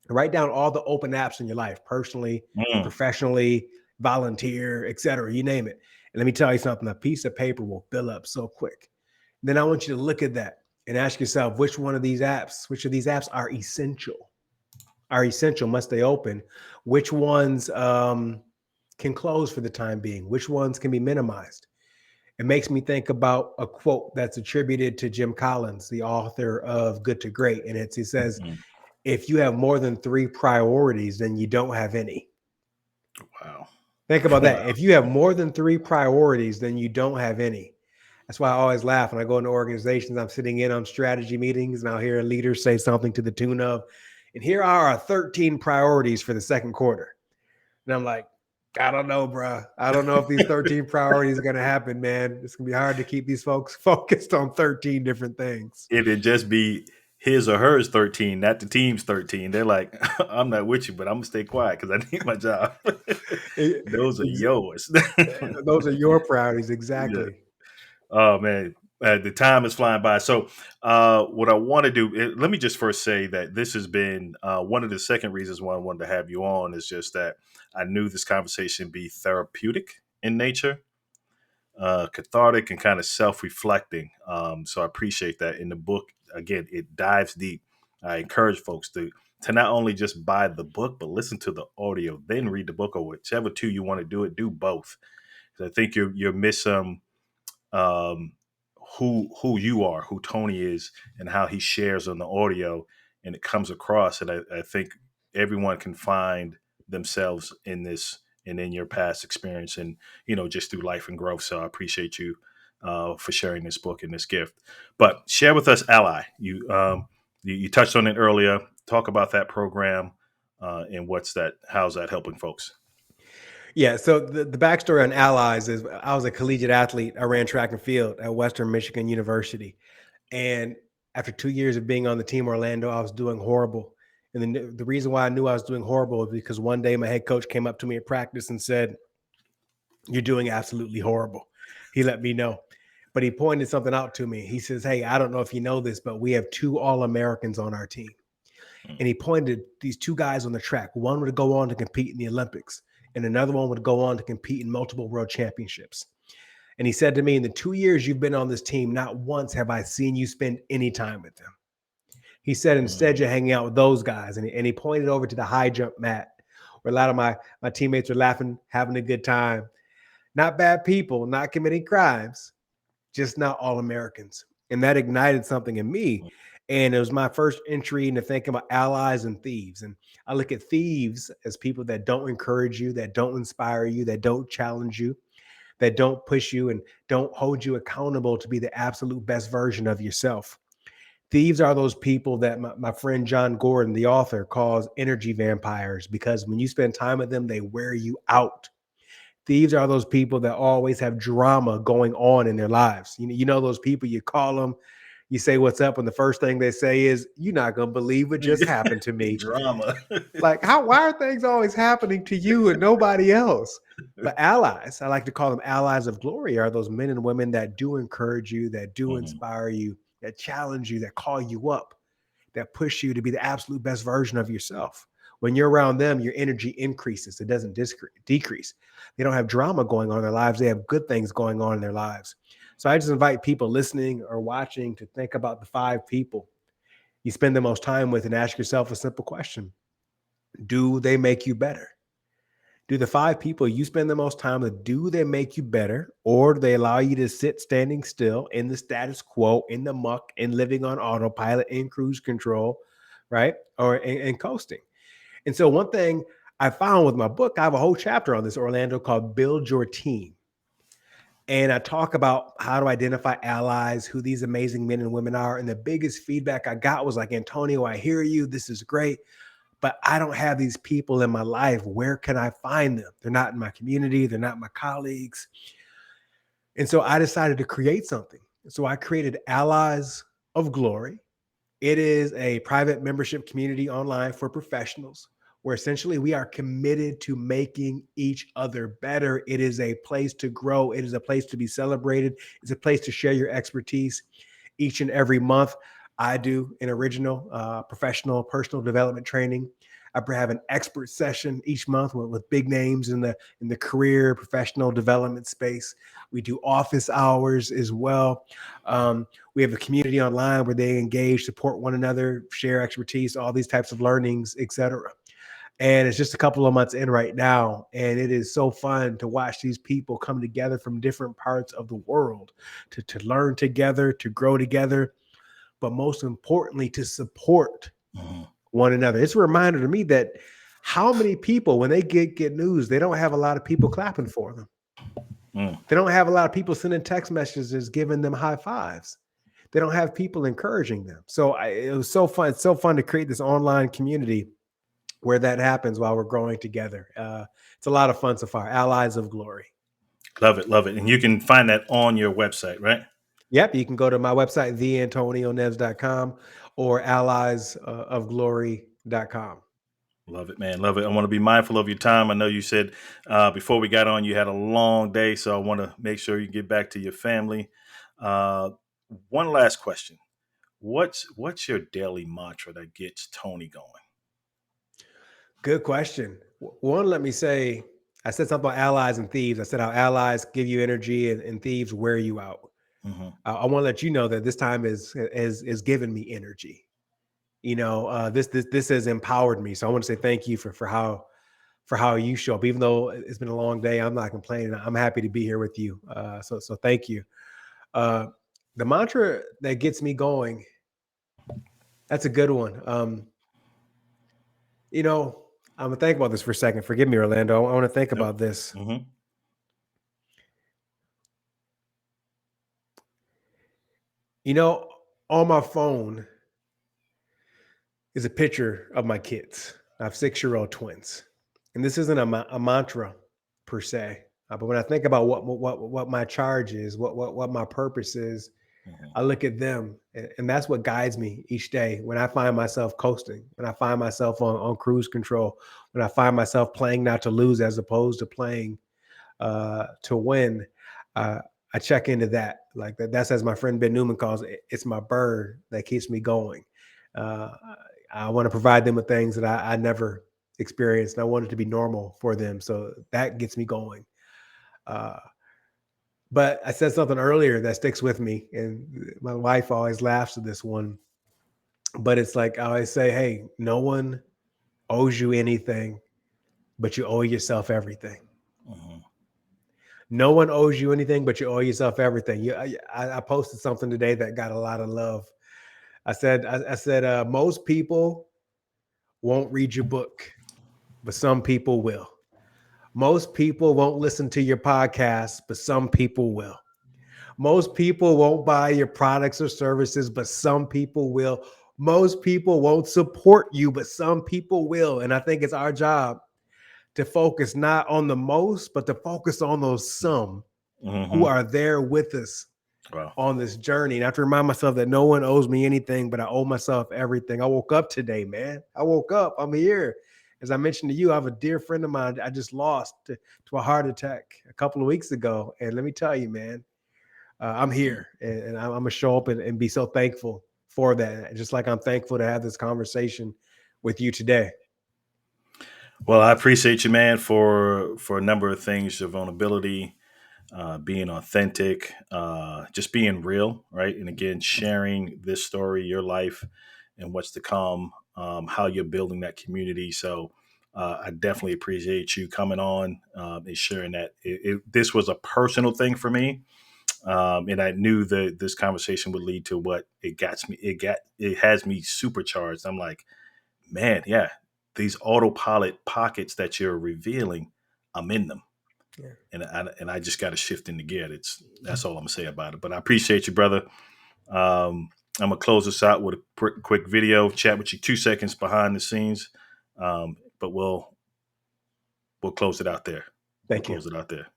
Write down all the open apps in your life, personally, Mm. professionally, volunteer, etc. You name it. And let me tell you something, a piece of paper will fill up so quick. Then I want you to look at that and ask yourself, which of these apps are essential? Are essential, must stay open? Which ones can close for the time being? Which ones can be minimized? It makes me think about a quote that's attributed to Jim Collins, the author of Good to Great. And he says, Mm. if you have more than 3 priorities, then you don't have any. Wow. Think about Wow. that. If you have more than 3 priorities, then you don't have any. That's why I always laugh when I go into organizations. I'm sitting in on strategy meetings and I'll hear a leader say something to the tune of, and here are our 13 priorities for the second quarter. And I'm like, I don't know, bro. I don't know if these 13 priorities are going to happen, man. It's going to be hard to keep these folks focused on 13 different things. It'd just be his or hers 13, not the team's 13. They're like, I'm not with you, but I'm gonna stay quiet because I need my job. Those are yours. Those are your priorities, Yeah. exactly. Oh man, the time is flying by. So, what I want to do, let me just first say that this has been one of the second reasons why I wanted to have you on is just that I knew this conversation be therapeutic in nature, cathartic, and kind of self-reflecting. So I appreciate that. In the book, again, it dives deep. I encourage folks to not only just buy the book, but listen to the audio, then read the book, or whichever two you want to do it. Do both. 'Cause I think you're miss um, who you are, who Tony is, and how he shares on the audio, and it comes across. And I think everyone can find themselves in this and in your past experience, and just through life and growth. So I appreciate you for sharing this book and this gift. But share with us, Ally. You touched on it earlier. Talk about that program and how's that helping folks? Yeah. So the backstory on Allies is I was a collegiate athlete. I ran track and field at Western Michigan University. And after 2 years of being on the team Orlando, I was doing horrible. And then the reason why I knew I was doing horrible is because one day my head coach came up to me at practice and said, "You're doing absolutely horrible." He let me know. But he pointed something out to me. He says, "Hey, I don't know if you know this, but we have 2 All-Americans on our team." And he pointed these 2 guys on the track. One would go on to compete in the Olympics, and another one would go on to compete in multiple world championships. And he said to me, in the 2 years you've been on this team, not once have I seen you spend any time with them. He said, instead, you're hanging out with those guys. And he pointed over to the high jump mat where a lot of my teammates are laughing, having a good time. Not bad people, not committing crimes, just not all Americans. And that ignited something in me. And it was my first entry into thinking about allies and thieves. And I look at thieves as people that don't encourage you, that don't inspire you, that don't challenge you, that don't push you, and don't hold you accountable to be the absolute best version of yourself. Thieves are those people that my friend John Gordon, the author, calls energy vampires, because when you spend time with them, they wear you out. Thieves are those people that always have drama going on in their lives. You know those people, you call them, you say what's up, and the first thing they say is, "You're not gonna believe what just happened to me." Drama. Like, why are things always happening to you and nobody else? But allies, I like to call them allies of glory, are those men and women that do encourage you, that do Mhm. inspire you, that challenge you, that call you up, that push you to be the absolute best version of yourself. When you're around them, your energy increases. It doesn't decrease. They don't have drama going on in their lives. They have good things going on in their lives. So I just invite people listening or watching to think about the 5 people you spend the most time with and ask yourself a simple question. Do they make you better? Do the 5 people you spend the most time with, do they make you better, or do they allow you to sit standing still in the status quo, in the muck, and living on autopilot, in cruise control, right? Or and coasting. And so one thing I found with my book, I have a whole chapter on this, Orlando, called Build Your Team. And I talk about how to identify allies, who these amazing men and women are. And the biggest feedback I got was like, Antonio, I hear you. This is great, but I don't have these people in my life. Where can I find them? They're not in my community. They're not my colleagues. And so I decided to create something. So I created Allies of Glory. It is a private membership community online for professionals where essentially we are committed to making each other better. It is a place to grow. It is a place to be celebrated. It's a place to share your expertise. Each and every month, I do an original professional personal development training. I have an expert session each month with big names in the career professional development space. We do office hours as well. We have a community online where they engage, support one another, share expertise, all these types of learnings, etc. And it's just a couple of months in right now. And it is so fun to watch these people come together from different parts of the world to learn together, to grow together, but most importantly, to support one another. It's a reminder to me that how many people, when they get news, they don't have a lot of people clapping for them. They don't have a lot of people sending text messages, giving them high fives. They don't have people encouraging them. So it was so fun. It's so fun to create this online community where that happens while we're growing together. It's a lot of fun so far. Allies of Glory. Love it, love it. And you can find that on your website, right? Yep, you can go to my website, theantonioneves.com or alliesofglory.com. Love it, man. Love it. I want to be mindful of your time. I know you said before we got on, you had a long day, so I want to make sure you get back to your family. One last question. What's your daily mantra that gets Tony going? Good question. One, let me say, I said something about allies and thieves. I said how allies give you energy and thieves wear you out. I want to let you know that this time is giving me energy. This has empowered me. So I want to say thank you for how you show up. Even though it's been a long day, I'm not complaining. I'm happy to be here with you. So thank you. The mantra that gets me going, that's a good one. I'm gonna think about this for a second. Forgive me, Orlando. I want to think Nope. about this. On my phone is a picture of my kids. I have 6-year-old twins, and this isn't a mantra per se, but when I think about what my charge is, what my purpose is, I look at them, and that's what guides me each day. When I find myself coasting, when I find myself on cruise control, when I find myself playing not to lose as opposed to playing to win, I check into that. Like that's as my friend Ben Newman calls it. It's my bird that keeps me going. Uh, I want to provide them with things that I never experienced, and I want it to be normal for them. So that gets me going. But I said something earlier that sticks with me, and my wife always laughs at this one. But it's like I always say, hey, no one owes you anything, but you owe yourself everything. No one owes you anything, but you owe yourself everything. I posted something today that got a lot of love. I said, most people won't read your book, but some people will. Most people won't listen to your podcast, but some people will. Most people won't buy your products or services, but some people will. Most people won't support you, but some people will. And I think it's our job to focus not on the most, but to focus on those some who are there with us on this journey. And I have to remind myself that no one owes me anything, but I owe myself everything. I woke up today, man. I woke up. I'm here. As I mentioned to you, I have a dear friend of mine I just lost to a heart attack a couple of weeks ago. And let me tell you, man, I'm here, and I'm gonna show up and be so thankful for that. Just like I'm thankful to have this conversation with you today. Well, I appreciate you, man, for a number of things: your vulnerability, being authentic, just being real, right? And again, sharing this story, your life, and what's to come, how you're building that community. So I definitely appreciate you coming on and sharing that. This was a personal thing for me, and I knew that this conversation would lead to what it got me. It has me supercharged. I'm like, man, yeah, these autopilot pockets that you're revealing, I'm in them. Yeah. And I just got to shift into gear. That's all I'm gonna say about it. But I appreciate you, brother. I'm gonna close this out with a quick video chat with you, 2 seconds behind the scenes. But we'll close it out there. We'll Thank you. close it out there.